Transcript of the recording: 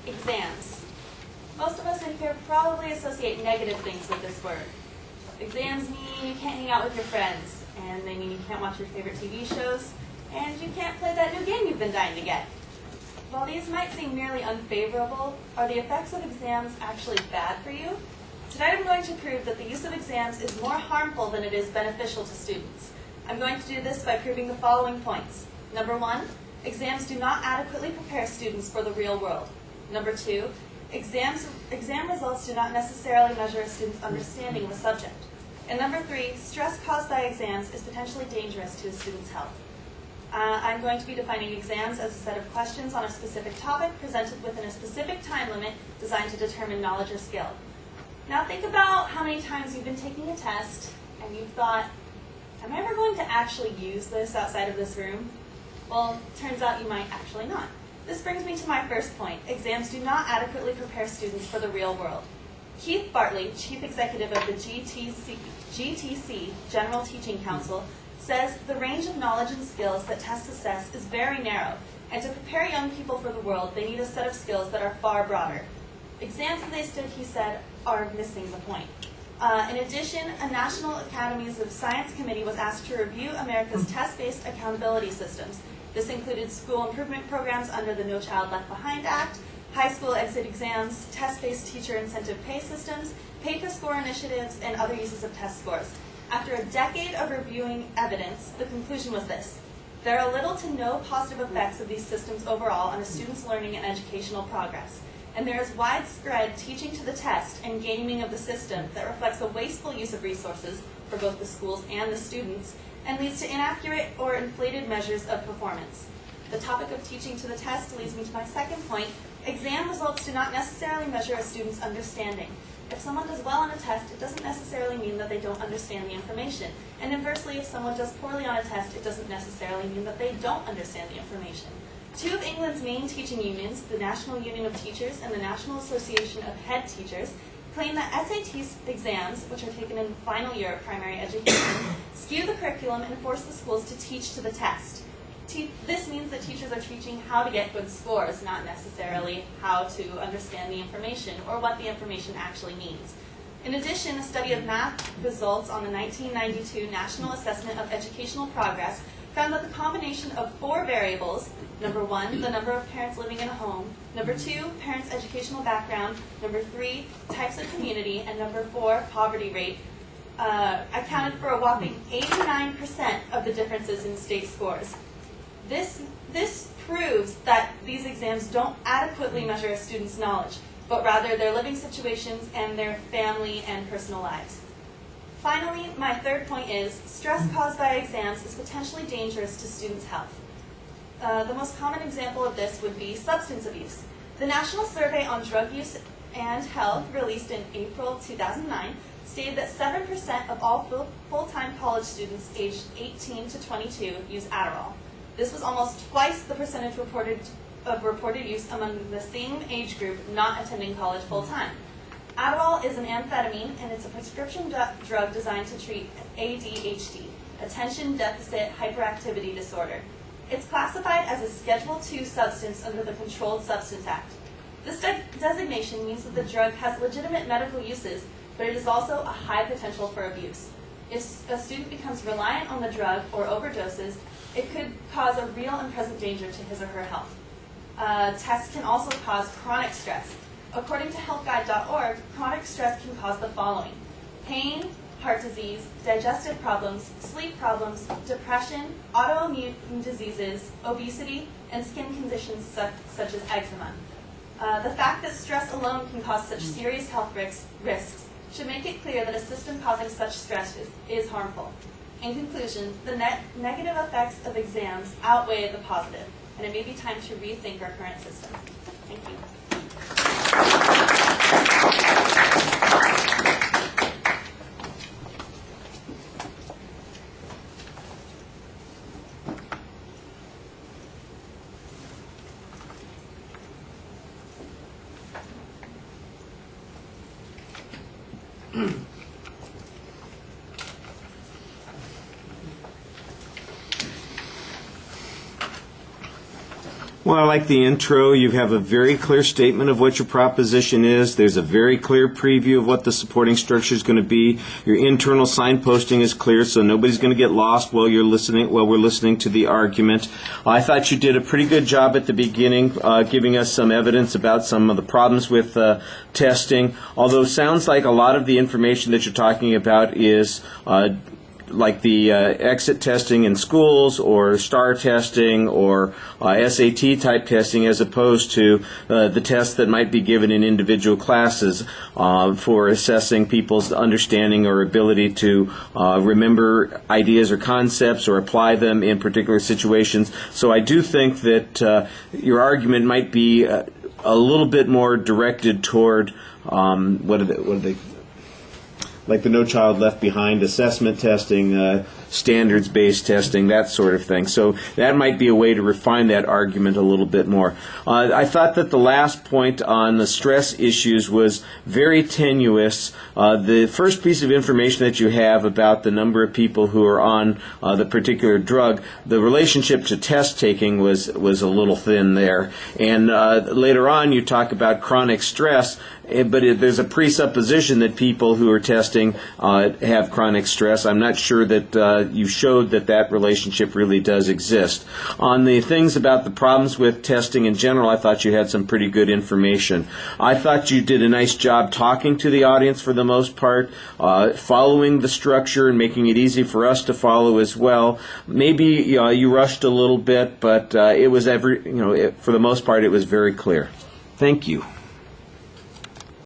Exams. Most of us in here probably associate negative things with this word. Exams mean you can't hang out with your friends, and they mean you can't watch your favorite TV shows, and you can't play that new game you've been dying to get. While these might seem merely unfavorable, are the effects of exams actually bad for you? Tonight I'm going to prove that the use of exams is more harmful than it is beneficial to students. I'm going to do this by proving the following points. Number 1, exams do not adequately prepare students for the real world. Number 2, exam results do not necessarily measure a student's understanding of a subject. And number 3, stress caused by exams is potentially dangerous to a student's health. I'm going to be defining exams as a set of questions on a specific topic presented within a specific time limit designed to determine knowledge or skill. Now think about how many times you've been taking a test and you've thought, am I ever going to actually use this outside of this room? Well, turns out you might actually not. This brings me to my first point. Exams do not adequately prepare students for the real world. Keith Bartley, Chief Executive of the GTC, General Teaching Council, says the range of knowledge and skills that tests assess is very narrow, and to prepare young people for the world, they need a set of skills that are far broader. Exams, as they stood, he said, are missing the point. In addition, a National Academies of Science committee was asked to review America's test-based accountability systems. This included school improvement programs under the No Child Left Behind Act, high school exit exams, test-based teacher incentive pay systems, pay-per-score initiatives, and other uses of test scores. After a decade of reviewing evidence, the conclusion was this: there are little to no positive effects of these systems overall on a student's learning and educational progress. And there is widespread teaching to the test and gaming of the system that reflects a wasteful use of resources for both the schools and the students and leads to inaccurate or inflated measures of performance. The topic of teaching to the test leads me to my second point. Exam results do not necessarily measure a student's understanding. If someone does well on a test, it doesn't necessarily mean that they don't understand the information. And inversely, if someone does poorly on a test, it doesn't necessarily mean that they don't understand the information. Two of England's main teaching unions, the National Union of Teachers and the National Association of Head Teachers, claim that SAT exams, which are taken in the final year of primary education, skew the curriculum and force the schools to teach to the test. This means that teachers are teaching how to get good scores, not necessarily how to understand the information or what the information actually means. In addition, a study of math results on the 1992 National Assessment of Educational Progress found that the combination of 4 variables, number 1, the number of parents living in a home, number 2, parents' educational background, number 3, types of community, and number 4, poverty rate, accounted for a whopping 89% of the differences in state scores. This proves that these exams don't adequately measure a student's knowledge, but rather their living situations and their family and personal lives. Finally, my third point is stress caused by exams is potentially dangerous to students' health. The most common example of this would be substance abuse. The National Survey on Drug Use and Health, released in April 2009, stated that 7% of all full-time college students aged 18 to 22 use Adderall. This was almost twice the percentage of reported use among the same age group not attending college full-time. Adderall is an amphetamine, and it's a prescription drug designed to treat ADHD, Attention Deficit Hyperactivity Disorder. It's classified as a Schedule II substance under the Controlled Substance Act. This designation means that the drug has legitimate medical uses, but it is also a high potential for abuse. If a student becomes reliant on the drug or overdoses, it could cause a real and present danger to his or her health. Tests can also cause chronic stress. According to healthguide.org, chronic stress can cause the following: pain, heart disease, digestive problems, sleep problems, depression, autoimmune diseases, obesity, and skin conditions such as eczema. The fact that stress alone can cause such serious health risks should make it clear that a system causing such stress is harmful. In conclusion, the negative effects of exams outweigh the positive, and it may be time to rethink our current system. Thank you. Well, I like the intro. You have a very clear statement of what your proposition is. There's a very clear preview of what the supporting structure is going to be. Your internal signposting is clear, so nobody's going to get lost while we're listening to the argument. I thought you did a pretty good job at the beginning, giving us some evidence about some of the problems with testing. Although it sounds like a lot of the information that you're talking about is like the exit testing in schools or STAR testing or SAT type testing, as opposed to the tests that might be given in individual classes for assessing people's understanding or ability to remember ideas or concepts or apply them in particular situations. So I do think that your argument might be a little bit more directed toward what are they like the No Child Left Behind assessment testing, standards-based testing, that sort of thing. So that might be a way to refine that argument a little bit more. I thought that the last point on the stress issues was very tenuous. The first piece of information that you have about the number of people who are on the particular drug, the relationship to test taking was a little thin there. And later on you talk about chronic stress, but there's a presupposition that people who are testing have chronic stress. I'm not sure that you showed that relationship really does exist. On the things about the problems with testing in general, I thought you had some pretty good information. I thought you did a nice job talking to the audience for the most part, following the structure and making it easy for us to follow as well. Maybe you rushed a little bit, but it was for the most part, it was very clear. Thank you.